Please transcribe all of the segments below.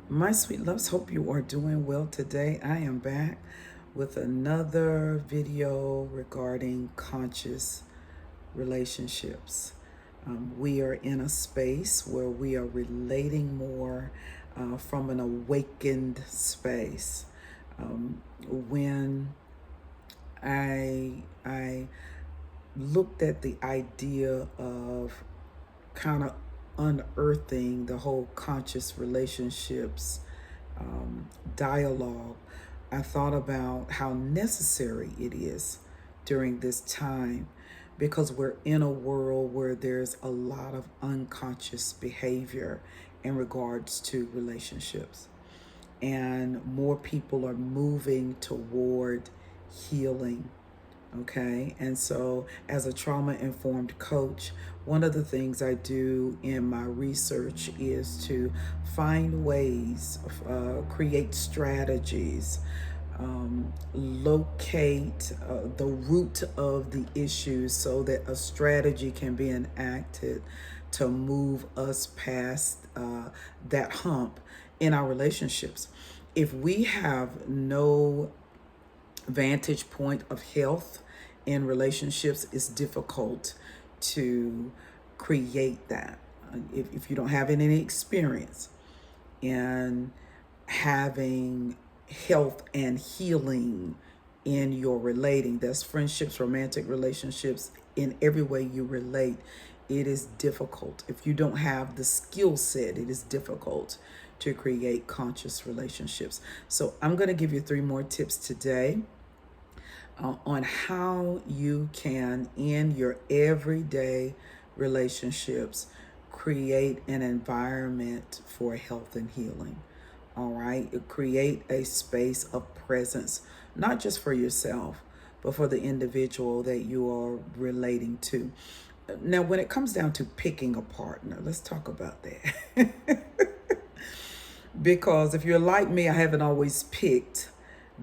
My sweet loves, hope you are doing well today. I am back with another video regarding conscious relationships. We are in a space where we are relating more from an awakened space. When I looked at the idea of kind of unearthing the whole conscious relationships dialogue, I thought about how necessary it is during this time because we're in a world where there's a lot of unconscious behavior in regards to relationships. And more people are moving toward healing. Okay. And so, as a trauma informed coach, one of the things I do in my research is to find ways, create strategies, locate the root of the issues so that a strategy can be enacted to move us past that hump in our relationships. If we have no vantage point of health in relationships, it's difficult to create that. If you don't have any experience in having health and healing in your relating, that's friendships, romantic relationships, in every way you relate, it is difficult. If you don't have the skill set, it is difficult to create conscious relationships. So I'm going to give you 3 more tips today on how you can, in your everyday relationships, create an environment for health and healing. All right. Create a space of presence, not just for yourself, but for the individual that you are relating to. Now, when it comes down to picking a partner, let's talk about that. Because if you're like me, I haven't always picked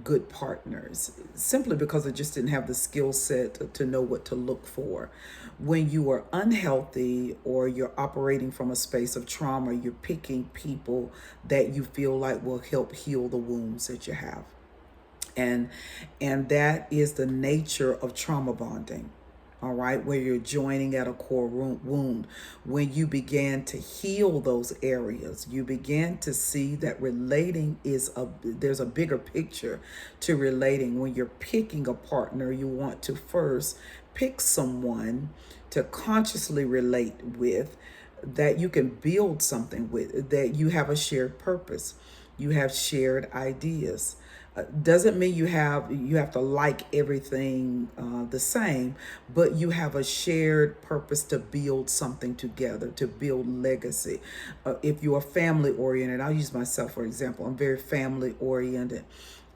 good partners simply because I just didn't have the skill set to know what to look for. When you are unhealthy or you're operating from a space of trauma, you're picking people that you feel like will help heal the wounds that you have. And and that is the nature of trauma bonding. All right, where you're joining at a core wound. When you begin to heal those areas, you begin to see that relating there's a bigger picture to relating. When you're picking a partner, you want to first pick someone to consciously relate with, that you can build something with, that you have a shared purpose, you have shared ideas. Doesn't mean you have to like everything the same, but you have a shared purpose to build something together, to build legacy. If you are family oriented, I'll use myself for example. I'm very family oriented.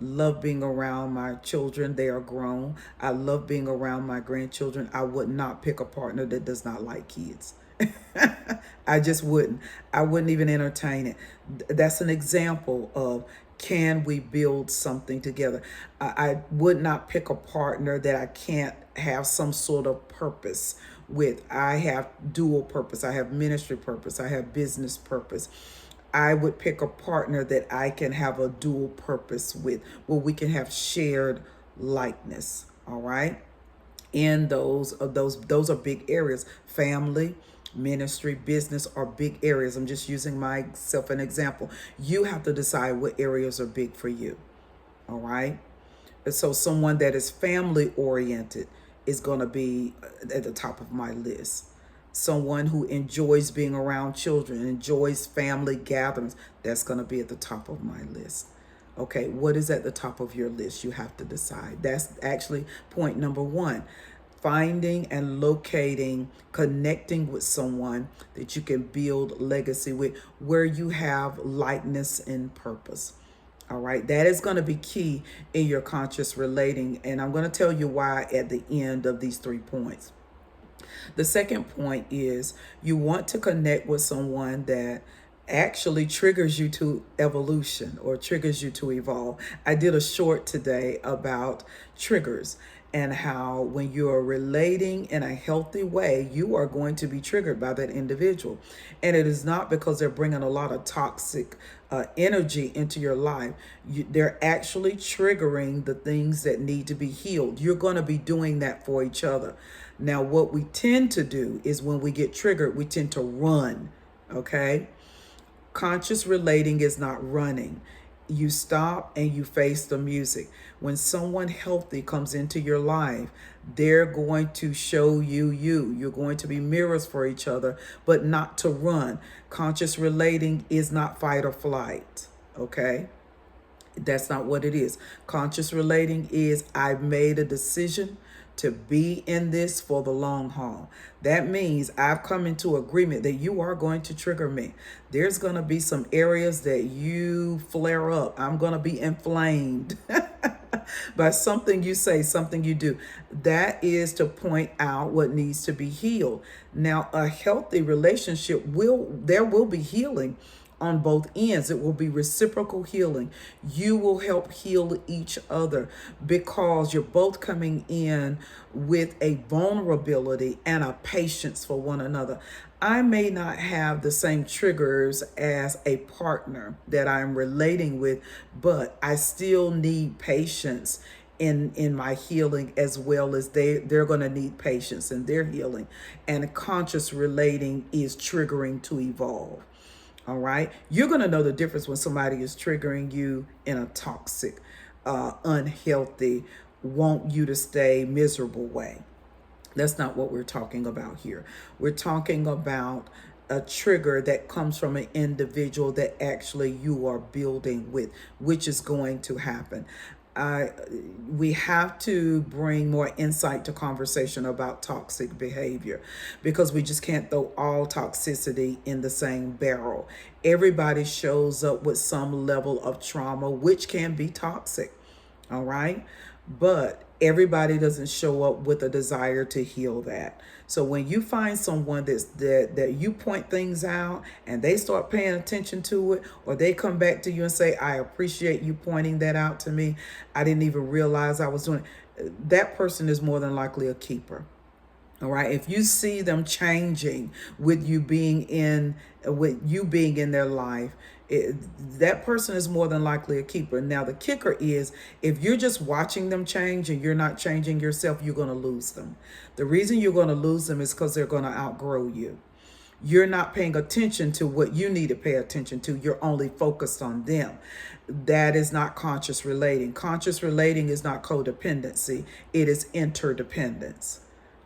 Love being around my children. They are grown. I love being around my grandchildren. I would not pick a partner that does not like kids. I just wouldn't. I wouldn't even entertain it. That's an example of, can we build something together? I would not pick a partner that I can't have some sort of purpose with. I have dual purpose. I have ministry purpose. I have business purpose. I would pick a partner that I can have a dual purpose with, where we can have shared likeness. All right. In those are big areas. Family, ministry, business are big areas. I'm just using myself an example. You have to decide what areas are big for you. All right. So someone that is family oriented is going to be at the top of my list. Someone who enjoys being around children, enjoys family gatherings, that's going to be at the top of my list. Okay, what is at the top of your list? You have to decide. That's actually point number 1. Finding and locating, connecting with someone that you can build legacy with, where you have likeness and purpose. All right, that is going to be key in your conscious relating. And I'm going to tell you why at the end of these 3 points. The second point is, you want to connect with someone that actually triggers you to evolution or triggers you to evolve. I did a short today about triggers. and how when you are relating in a healthy way, you are going to be triggered by that individual. And it is not because they're bringing a lot of toxic energy into your life. They're actually triggering the things that need to be healed. You're going to be doing that for each other. Now, what we tend to do is when we get triggered, we tend to run. Okay? Conscious relating is not running. You stop and you face the music. When someone healthy comes into your life, they're going to show you you. You're going to be mirrors for each other, but not to run. Conscious relating is not fight or flight. Okay? That's not what it is. Conscious relating is I've made a decision to be in this for the long haul. That means I've come into agreement that you are going to trigger me. There's going to be some areas that you flare up. I'm going to be inflamed by something you say, something you do. That is to point out what needs to be healed. Now, a healthy relationship there will be healing on both ends. It will be reciprocal healing. You will help heal each other because you're both coming in with a vulnerability and a patience for one another. I may not have the same triggers as a partner that I'm relating with, but I still need patience in my healing, as well as they're going to need patience in their healing. And conscious relating is triggering to evolve. All right. You're going to know the difference when somebody is triggering you in a toxic, unhealthy, want you to stay miserable way. That's not what we're talking about here. We're talking about a trigger that comes from an individual that actually you are building with, which is going to happen. We have to bring more insight to conversation about toxic behavior, because we just can't throw all toxicity in the same barrel. Everybody shows up with some level of trauma, which can be toxic. All right. But everybody doesn't show up with a desire to heal that. So when you find someone that you point things out and they start paying attention to it, or they come back to you and say, I appreciate you pointing that out to me, I didn't even realize I was doing it, that person is more than likely a keeper. All right. If you see them changing with you being in their life, that person is more than likely a keeper. Now, the kicker is if you're just watching them change and you're not changing yourself, you're going to lose them. The reason you're going to lose them is because they're going to outgrow you. You're not paying attention to what you need to pay attention to. You're only focused on them. That is not conscious relating. Conscious relating is not codependency. It is interdependence.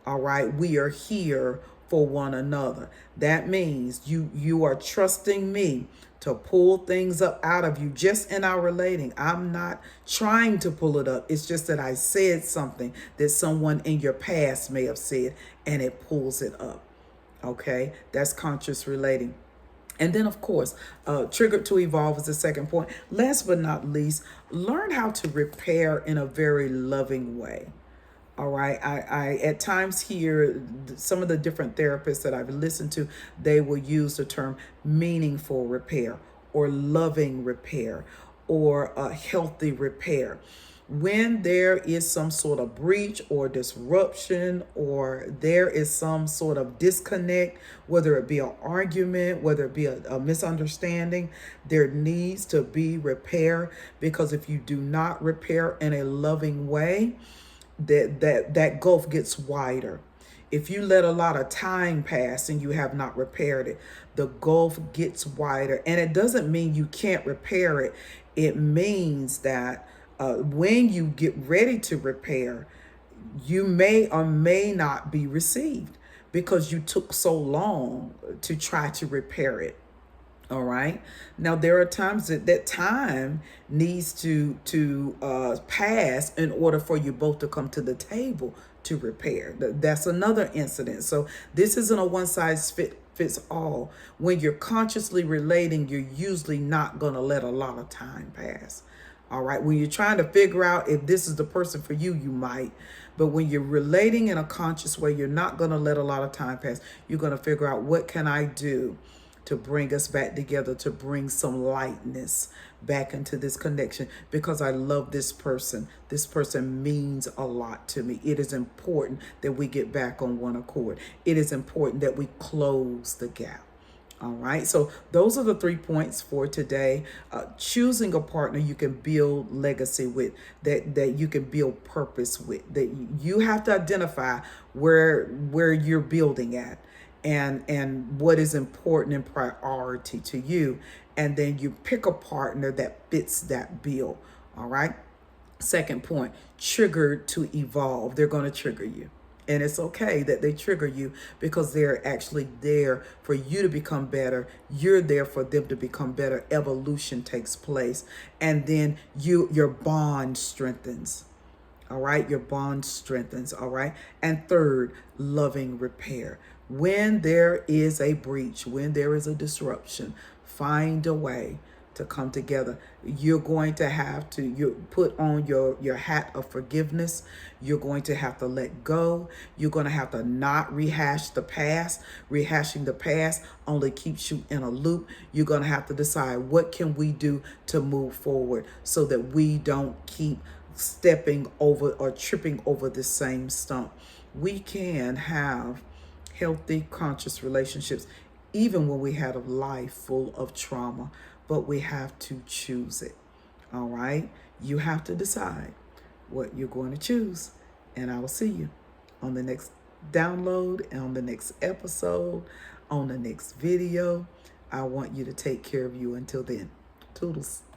All right. We are here for one another. That means you are trusting me to pull things up out of you just in our relating. I'm not trying to pull it up. It's just that I said something that someone in your past may have said, and it pulls it up. Okay. That's conscious relating. And then, of course, triggered to evolve is the second point. Last but not least, learn how to repair in a very loving way. All right. I at times hear some of the different therapists that I've listened to, they will use the term meaningful repair or loving repair or a healthy repair. When there is some sort of breach or disruption, or there is some sort of disconnect, whether it be an argument, whether it be a misunderstanding, there needs to be repair, because if you do not repair in a loving way, that gulf gets wider. If you let a lot of time pass and you have not repaired it, the gulf gets wider. And it doesn't mean you can't repair it. It means that when you get ready to repair, you may or may not be received because you took so long to try to repair it. All right. Now, there are times that time needs to pass in order for you both to come to the table to repair. That's another incident. So this isn't a one size fits all. When you're consciously relating, you're usually not going to let a lot of time pass. All right. When you're trying to figure out if this is the person for you, you might. But when you're relating in a conscious way, you're not going to let a lot of time pass. You're going to figure out, what can I do to bring us back together, to bring some lightness back into this connection, because I love this person. This person means a lot to me. It is important that we get back on one accord. It is important that we close the gap. All right, so those are the 3 points for today. Choosing a partner you can build legacy with, that you can build purpose with, that you have to identify where you're building at, and what is important and priority to you, and then you pick a partner that fits that bill. All right. Second point, triggered to evolve. They're going to trigger you. And it's okay that they trigger you, because they're actually there for you to become better. You're there for them to become better. Evolution takes place. And then your bond strengthens. All right. Your bond strengthens. All right. And third, loving repair. When there is a breach, when there is a disruption, find a way to come together. You're going to have to you put on your hat of forgiveness. You're going to have to let go. You're going to have to not rehash the past. Rehashing the past only keeps you in a loop. You're going to have to decide, what can we do to move forward so that we don't keep stepping over or tripping over the same stump. We can have healthy, conscious relationships even when we had a life full of trauma, but we have to choose it. All right? You have to decide what you're going to choose. And I will see you on the next download, and on the next episode, on the next video. I want you to take care of you until then. Toodles.